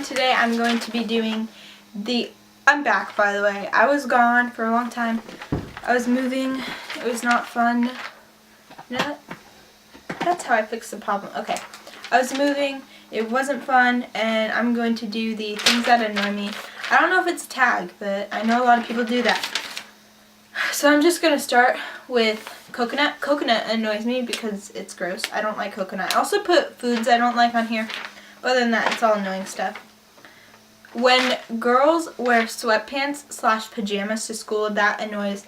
everyone, today I'm going to be doing I'm back, by the way. I was gone for a long time. I was moving. It was not fun. No, that's how I fix the problem. Okay. I was moving. It wasn't fun, and I'm going to do the things that annoy me. I don't know if it's a tag, but I know a lot of people do that. So I'm just going to start with coconut. Coconut annoys me because it's gross. I don't like coconut. I also put foods I don't like on here. Other than that, it's all annoying stuff. When girls wear sweatpants / pajamas to school, that annoys,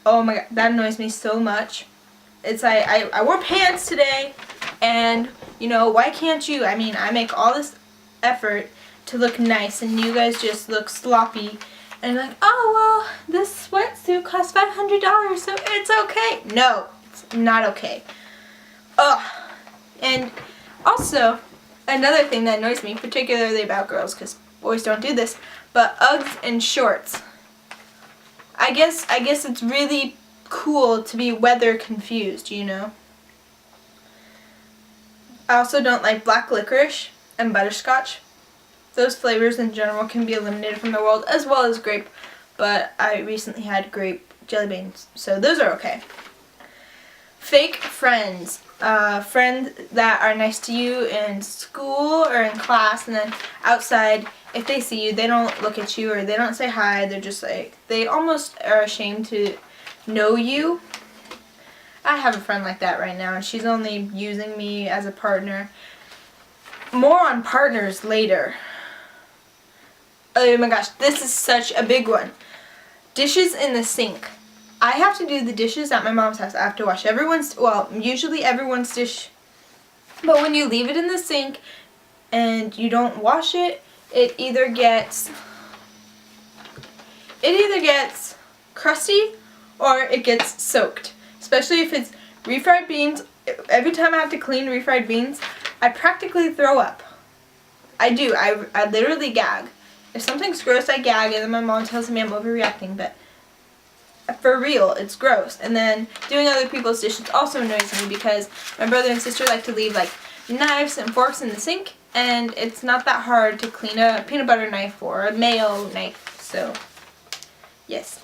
oh my god, that annoys me so much. It's like, I wore pants today, and, you know, why can't you? I mean, I make all this effort to look nice, and you guys just look sloppy, and like, oh, well, this sweatsuit costs $500, so it's okay. No, it's not okay. Ugh. And also, another thing that annoys me, particularly about girls, because boys don't do this, but Uggs and shorts. I guess it's really cool to be weather confused, you know. I also don't like black licorice and butterscotch. Those flavors in general can be eliminated from the world, as well as grape, but I recently had grape jelly beans, so those are okay. Fake friends. Friends that are nice to you in school or in class, and then outside, if they see you, they don't look at you or they don't say hi. They're just like, they almost are ashamed to know you. I have a friend like that right now, and she's only using me as a partner. More on partners later. Oh my gosh, this is such a big one. Dishes in the sink. I have to do the dishes at my mom's house. I have to wash usually everyone's dish. But when you leave it in the sink and you don't wash it, it either gets crusty or it gets soaked. Especially if it's refried beans. Every time I have to clean refried beans, I practically throw up. I do. I literally gag. If something's gross, I gag, and then my mom tells me I'm overreacting, but for real, it's gross. And then doing other people's dishes also annoys me because my brother and sister like to leave like knives and forks in the sink, and it's not that hard to clean a peanut butter knife or a mayo knife. So yes,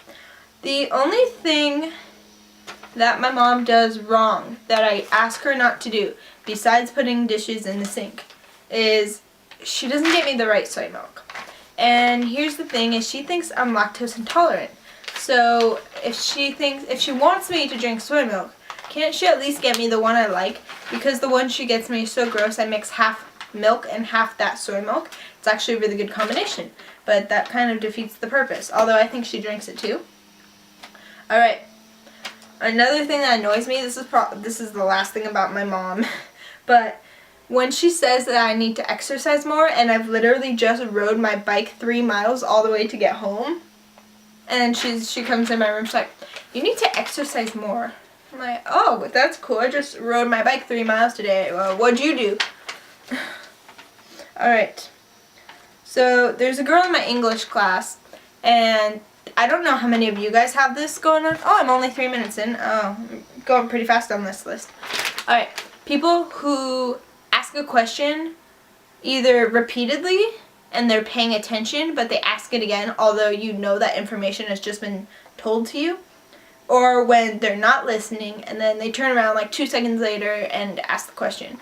the only thing that my mom does wrong that I ask her not to do, besides putting dishes in the sink, is she doesn't get me the right soy milk. And here's the thing, is she thinks I'm lactose intolerant. So if she wants me to drink soy milk, can't she at least get me the one I like? Because the one she gets me is so gross, I mix half milk and half that soy milk. It's actually a really good combination, but that kind of defeats the purpose, although I think she drinks it too. Alright, another thing that annoys me, this is the last thing about my mom, but when she says that I need to exercise more, and I've literally just rode my bike 3 miles all the way to get home, and she comes in my room, she's like, you need to exercise more. I'm like, oh, that's cool. I just rode my bike 3 miles today. Well, what'd you do? Alright. So, there's a girl in my English class, and I don't know how many of you guys have this going on. Oh, I'm only 3 minutes in. Oh, I'm going pretty fast on this list. Alright. People who ask a question either repeatedly, and they're paying attention, but they ask it again, although you know that information has just been told to you. Or when they're not listening, and then they turn around like 2 seconds later and ask the question.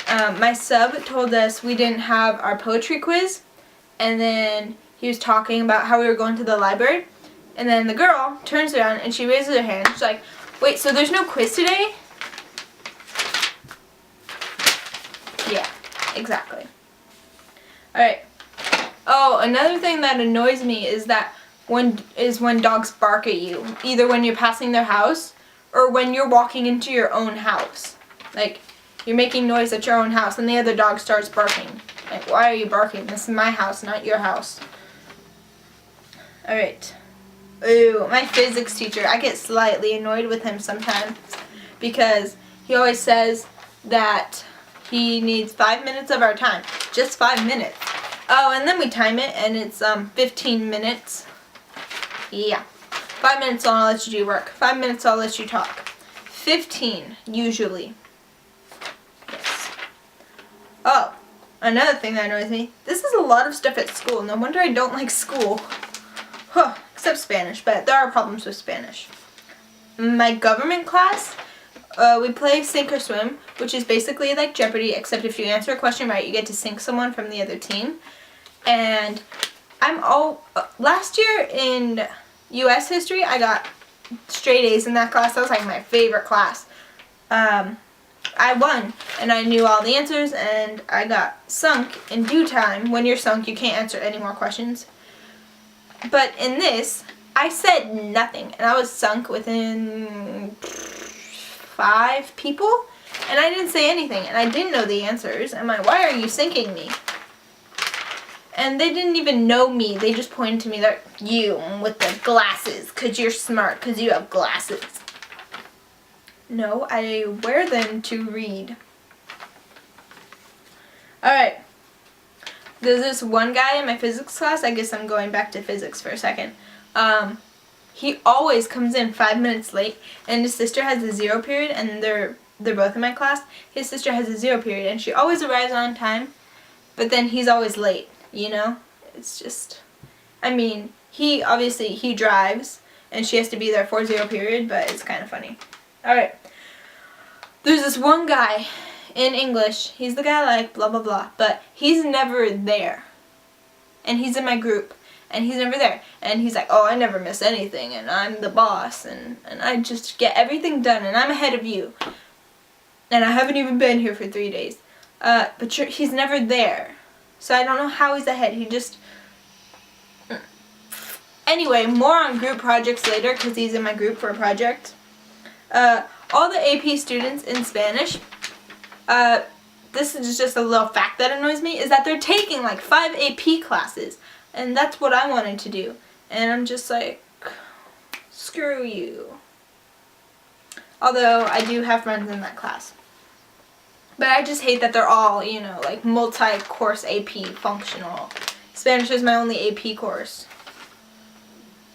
My sub told us we didn't have our poetry quiz, and then he was talking about how we were going to the library, and then the girl turns around and she raises her hand. She's like, wait, so there's no quiz today? Yeah, exactly. Alright. Oh, another thing that annoys me is that when dogs bark at you, either when you're passing their house or when you're walking into your own house. Like, you're making noise at your own house and the other dog starts barking. Like, why are you barking? This is my house, not your house. Alright. Ooh, my physics teacher, I get slightly annoyed with him sometimes because he always says that he needs 5 minutes of our time. Just 5 minutes. Oh, and then we time it, and it's 15 minutes. Yeah. 5 minutes I'll let you do work. 5 minutes I'll let you talk. 15, usually. Yes. Oh, Another thing that annoys me, this is a lot of stuff at school. No wonder I don't like school. Huh, except Spanish, but there are problems with Spanish. My government class, we play sink or swim, which is basically like Jeopardy, except if you answer a question right, you get to sink someone from the other team. And last year in U.S. history, I got straight A's in that class. That was like my favorite class. I won, and I knew all the answers, and I got sunk in due time. When you're sunk, you can't answer any more questions. But in this, I said nothing, and I was sunk within 5 people, and I didn't say anything, and I didn't know the answers. I'm like, why are you sinking me? And they didn't even know me. They just pointed to me, they're you with the glasses, because you're smart, because you have glasses. No, I wear them to read. Alright. There's this one guy in my physics class. I guess I'm going back to physics for a second. He always comes in 5 minutes late, and his sister has a 0 period, and they're both in my class. His sister has a 0 period, and she always arrives on time, but then he's always late, you know? It's just, I mean, he drives, and she has to be there for 0 period, but it's kind of funny. Alright. There's this one guy in English. He's the guy like blah blah blah, but he's never there. And he's in my group, and he's never there. And he's like, oh, I never miss anything, and I'm the boss, and I just get everything done, and I'm ahead of you. And I haven't even been here for 3 days. But he's never there. So I don't know how he's ahead. He just... Anyway, more on group projects later, because he's in my group for a project. All the AP students in Spanish, this is just a little fact that annoys me, is that they're taking like 5 AP classes, and that's what I wanted to do, and I'm just like, screw you. Although I do have friends in that class. But I just hate that they're all, you know, like multi-course AP functional. Spanish is my only AP course.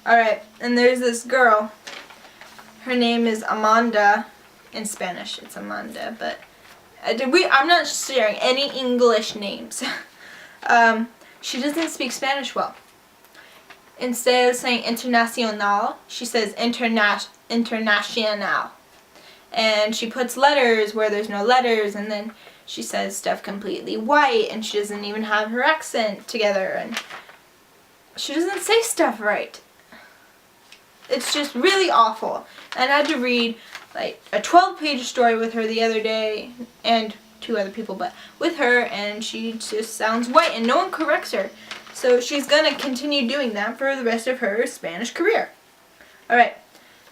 Alright, and there's this girl. Her name is Amanda. In Spanish, it's Amanda, but I'm not sharing any English names. She doesn't speak Spanish well. Instead of saying internacional, she says internacional. And she puts letters where there's no letters, and then she says stuff completely white, and she doesn't even have her accent together, and she doesn't say stuff right. It's just really awful. And I had to read like a 12-page story with her the other day, and 2 other people, but with her, and she just sounds white, and no one corrects her. So she's gonna continue doing that for the rest of her Spanish career. Alright,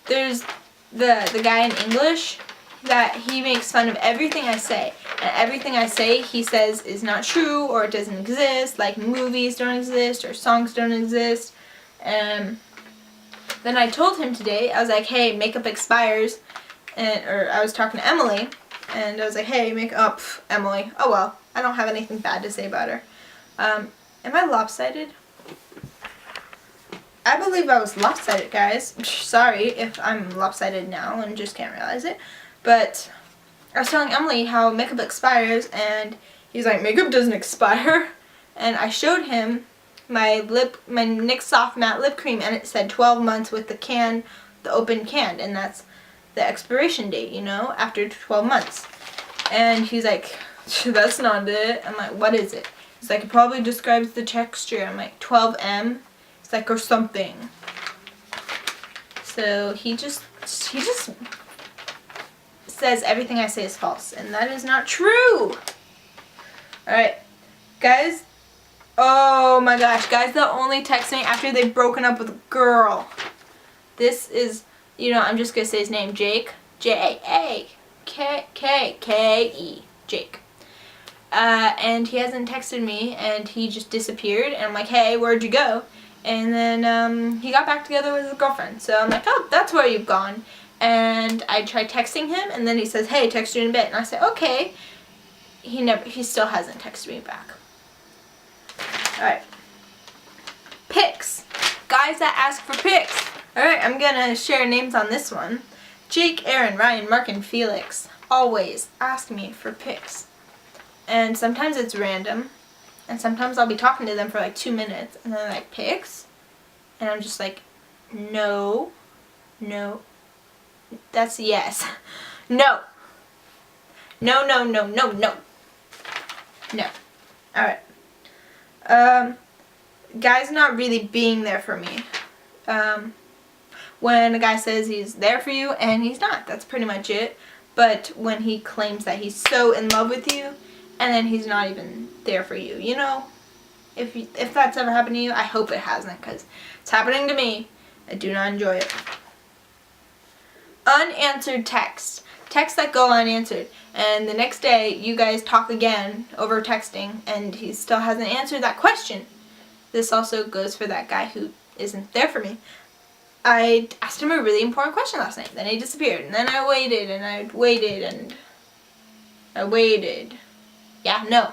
there's the guy in English that he makes fun of everything I say, and everything I say he says is not true, or it doesn't exist, like movies don't exist, or songs don't exist. Then I told him today, I was like, hey, makeup expires, or I was talking to Emily, and I was like, hey, makeup, Emily, oh well, I don't have anything bad to say about her. Am I lopsided? I believe I was lopsided, guys. Sorry if I'm lopsided now and just can't realize it, but I was telling Emily how makeup expires, and he's like, makeup doesn't expire, and I showed him my NYX Soft Matte Lip Cream, and it said 12 months with the open can, and that's the expiration date, you know, after 12 months. And he's like, that's not it. I'm like, what is it? He's like, it probably describes the texture. I'm like, 12M? It's like, or something. So he just says everything I say is false, and that is not true. Alright, guys. Oh my gosh, guys that only text me after they've broken up with a girl. This is, you know, I'm just going to say his name, Jake. J-A-K-K-E. Jake. And he hasn't texted me, and he just disappeared, and I'm like, hey, where'd you go? And then he got back together with his girlfriend. So I'm like, oh, that's where you've gone. And I tried texting him, and then he says, hey, text you in a bit. And I said, okay. He still hasn't texted me back. Alright. Pics. Guys that ask for pics. Alright, I'm gonna share names on this one. Jake, Aaron, Ryan, Mark, and Felix always ask me for pics. And sometimes it's random. And sometimes I'll be talking to them for like 2 minutes and then like pics. And I'm just like, no, no, that's yes. No. No, no, no, no, no. No. Alright. Guy's not really being there for me. When a guy says he's there for you and he's not, that's pretty much it. But when he claims that he's so in love with you and then he's not even there for you, you know? If that's ever happened to you, I hope it hasn't, because it's happening to me. I do not enjoy it. Unanswered texts. Texts that go unanswered. And the next day, you guys talk again over texting, and he still hasn't answered that question. This also goes for that guy who isn't there for me. I asked him a really important question last night. Then he disappeared. And then I waited, and I waited, and I waited. Yeah, no.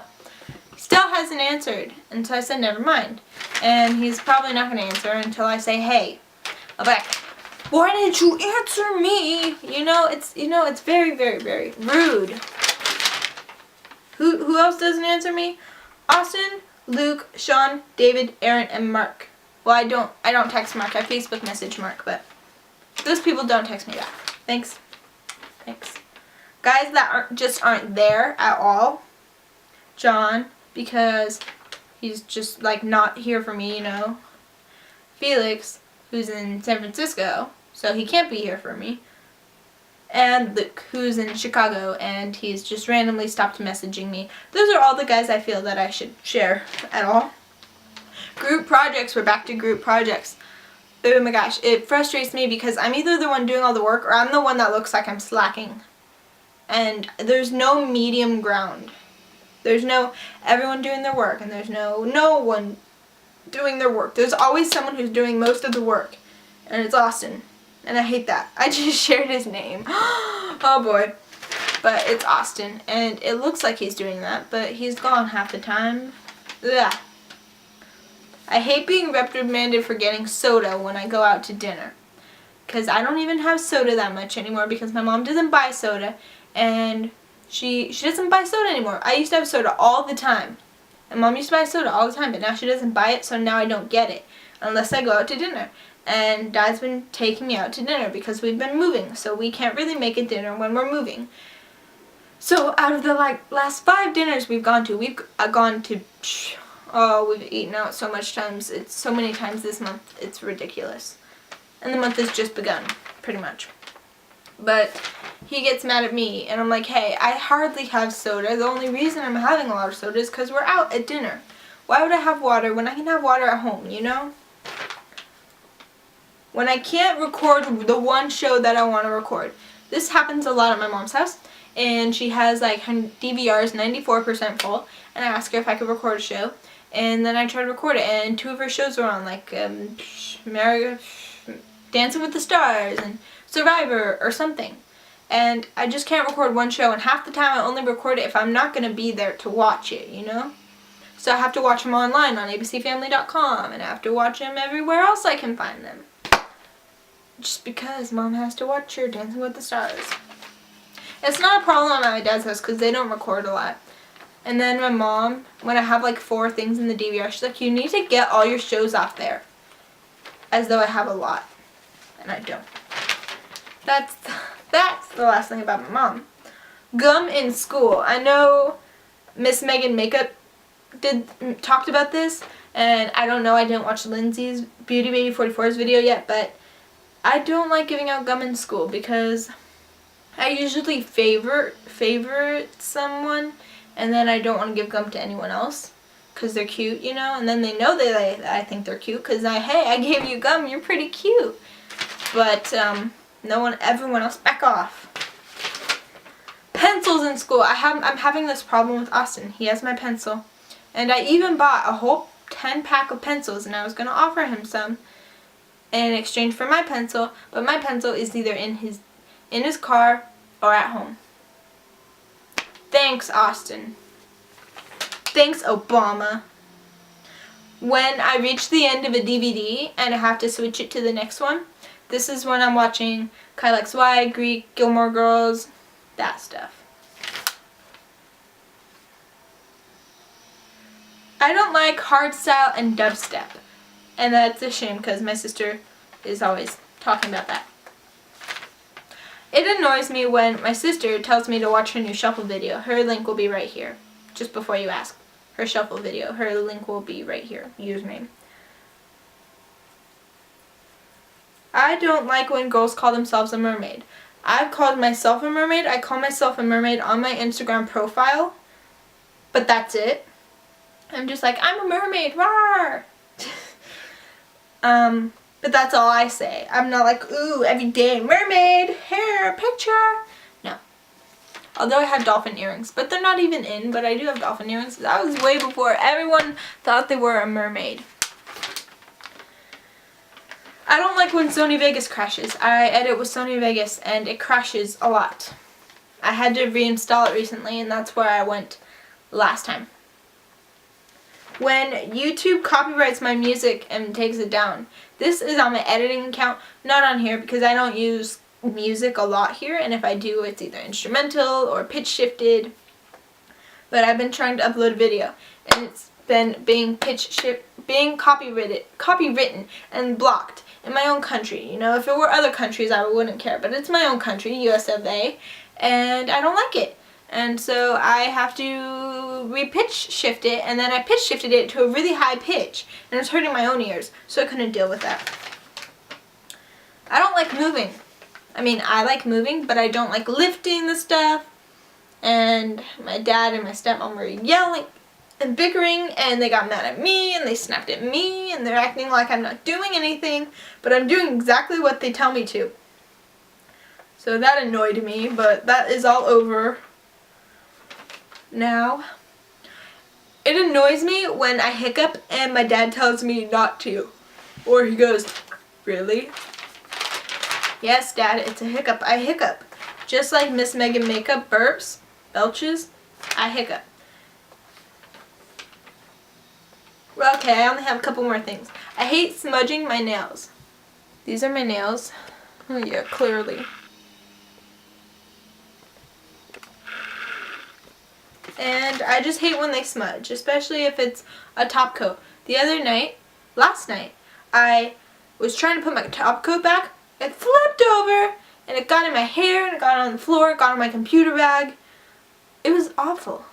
He still hasn't answered. And so I said, never mind. And he's probably not going to answer until I say, hey. I'll be like, why didn't you answer me? It's very, very, very rude. Who else doesn't answer me? Austin, Luke, Sean, David, Aaron, and Mark. Well, I don't text Mark. I Facebook message Mark, but those people don't text me back. Thanks. Thanks. Guys that aren't there at all. John, because he's just like not here for me, you know. Felix, who's in San Francisco, so he can't be here for me. And Luke, who's in Chicago, and he's just randomly stopped messaging me. Those are all the guys I feel that I should share at all. Group projects, we're back to group projects. Oh my gosh, it frustrates me because I'm either the one doing all the work or I'm the one that looks like I'm slacking. And there's no medium ground. There's no everyone doing their work and there's no one doing their work. There's always someone who's doing most of the work. And it's Austin. And I hate that. I just shared his name. Oh boy. But it's Austin. And it looks like he's doing that, but he's gone half the time. Ugh. I hate being reprimanded for getting soda when I go out to dinner. Because I don't even have soda that much anymore because my mom doesn't buy soda. And she doesn't buy soda anymore. I used to have soda all the time. And Mom used to buy soda all the time, but now she doesn't buy it, so now I don't get it. Unless I go out to dinner. And Dad's been taking me out to dinner because we've been moving. So we can't really make a dinner when we're moving. So out of the last 5 dinners we've gone to, we've eaten out so much times. It's so many times this month. It's ridiculous. And the month has just begun, pretty much. But he gets mad at me, and I'm like, hey, I hardly have soda. The only reason I'm having a lot of soda is because we're out at dinner. Why would I have water when I can have water at home, you know? When I can't record the one show that I want to record. This happens a lot at my mom's house, and she has like her DVR is 94% full, and I asked her if I could record a show, and then I tried to record it, and 2 of her shows were on, like Dancing with the Stars and Survivor or something. And I just can't record one show, and half the time I only record it if I'm not going to be there to watch it, you know? So I have to watch them online on abcfamily.com, and I have to watch them everywhere else I can find them. Just because Mom has to watch her Dancing with the Stars. It's not a problem at my dad's house because they don't record a lot. And then my mom, when I have like 4 things in the DVR, she's like, you need to get all your shows off there. As though I have a lot. And I don't. That's the last thing about my mom. Gum in school. I know Miss Megan Makeup talked about this, and I don't know, I didn't watch Lindsay's Beauty Baby 44's video yet, but I don't like giving out gum in school because I usually favorite someone, and then I don't want to give gum to anyone else because they're cute, you know, and then they know that I think they're cute because I gave you gum, you're pretty cute. But everyone else back off. Pencils in school. I'm having this problem with Austin. He has my pencil. And I even bought a whole 10-pack of pencils, and I was going to offer him some in exchange for my pencil, but my pencil is either in his car or at home. Thanks, Austin. Thanks, Obama. When I reach the end of a DVD and I have to switch it to the next one, this is when I'm watching Kyle XY, Greek, Gilmore Girls, that stuff. I don't like hardstyle and dubstep. And that's a shame because my sister is always talking about that. It annoys me when my sister tells me to watch her new shuffle video. Her link will be right here. Just before you ask. Her shuffle video. Her link will be right here. Username. I don't like when girls call themselves a mermaid. I've called myself a mermaid. I call myself a mermaid on my Instagram profile. But that's it. I'm just like, I'm a mermaid. Rawr! But that's all I say. I'm not like, ooh, every day, mermaid, hair, picture. No. Although I have dolphin earrings. But they're not even in, but I do have dolphin earrings. That was way before everyone thought they were a mermaid. I don't like when Sony Vegas crashes. I edit with Sony Vegas and it crashes a lot. I had to reinstall it recently and that's where I went last time. When YouTube copyrights my music and takes it down, this is on my editing account, not on here because I don't use music a lot here, and if I do, it's either instrumental or pitch shifted. But I've been trying to upload a video, and it's been being copywritten and blocked in my own country. You know, if it were other countries, I wouldn't care, but it's my own country, US of A, and I don't like it. And so I have to re-pitch shift it, and then I pitch shifted it to a really high pitch, and it's hurting my own ears, so I couldn't deal with that. I don't like moving. I mean, I like moving, but I don't like lifting the stuff. And my dad and my stepmom were yelling and bickering, and they got mad at me, and they snapped at me, and they're acting like I'm not doing anything, but I'm doing exactly what they tell me to. So that annoyed me, but that is all over now. It annoys me when I hiccup and my dad tells me not to. Or he goes, really? Yes, Dad, it's a hiccup. I hiccup. Just like Miss Megan Makeup burps, belches, I hiccup. Well, okay, I only have a couple more things. I hate smudging my nails. These are my nails. Oh yeah, clearly. And I just hate when they smudge, especially if it's a top coat. The other night, last night, I was trying to put my top coat back. It flipped over, and it got in my hair, and it got on the floor, it got on my computer bag. It was awful.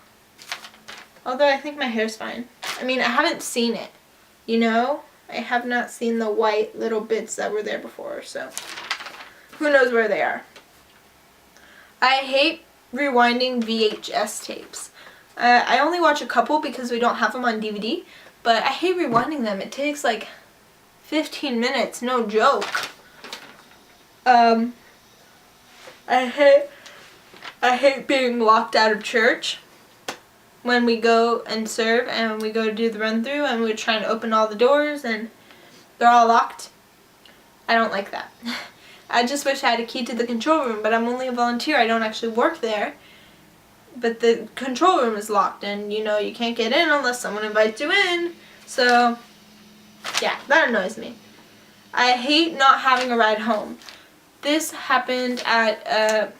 Although I think my hair's fine. I mean, I haven't seen it, you know? I have not seen the white little bits that were there before, so who knows where they are. I hate rewinding VHS tapes. I only watch a couple because we don't have them on DVD, but I hate rewinding them. It takes like 15 minutes, no joke. I hate being locked out of church when we go and serve and we go to do the run through and we're trying to open all the doors and they're all locked. I don't like that. I just wish I had a key to the control room, but I'm only a volunteer. I don't actually work there. But the control room is locked and you know you can't get in unless someone invites you in. So yeah, that annoys me. I hate not having a ride home. This happened at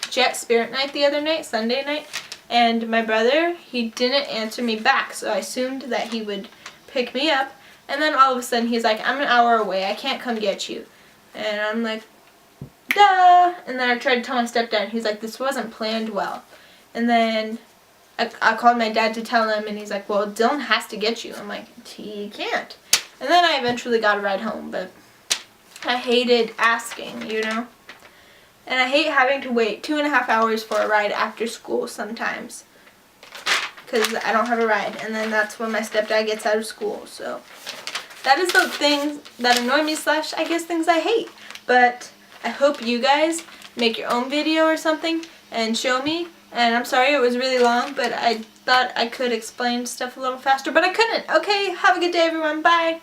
Jet Spirit Night the other night, Sunday night, and my brother, he didn't answer me back, so I assumed that he would pick me up, and then all of a sudden he's like, I'm an hour away, I can't come get you. And I'm like, duh! And then I tried to tell my stepdad, and he's like, this wasn't planned well. And then I called my dad to tell him, and he's like, well, Dylan has to get you. I'm like, he can't. And then I eventually got a ride home, but I hated asking, you know? And I hate having to wait 2.5 hours for a ride after school sometimes. Because I don't have a ride. And then that's when my stepdad gets out of school. So that is the things that annoy me / I guess things I hate. But I hope you guys make your own video or something and show me. And I'm sorry it was really long, but I thought I could explain stuff a little faster, but I couldn't. Okay, have a good day everyone. Bye.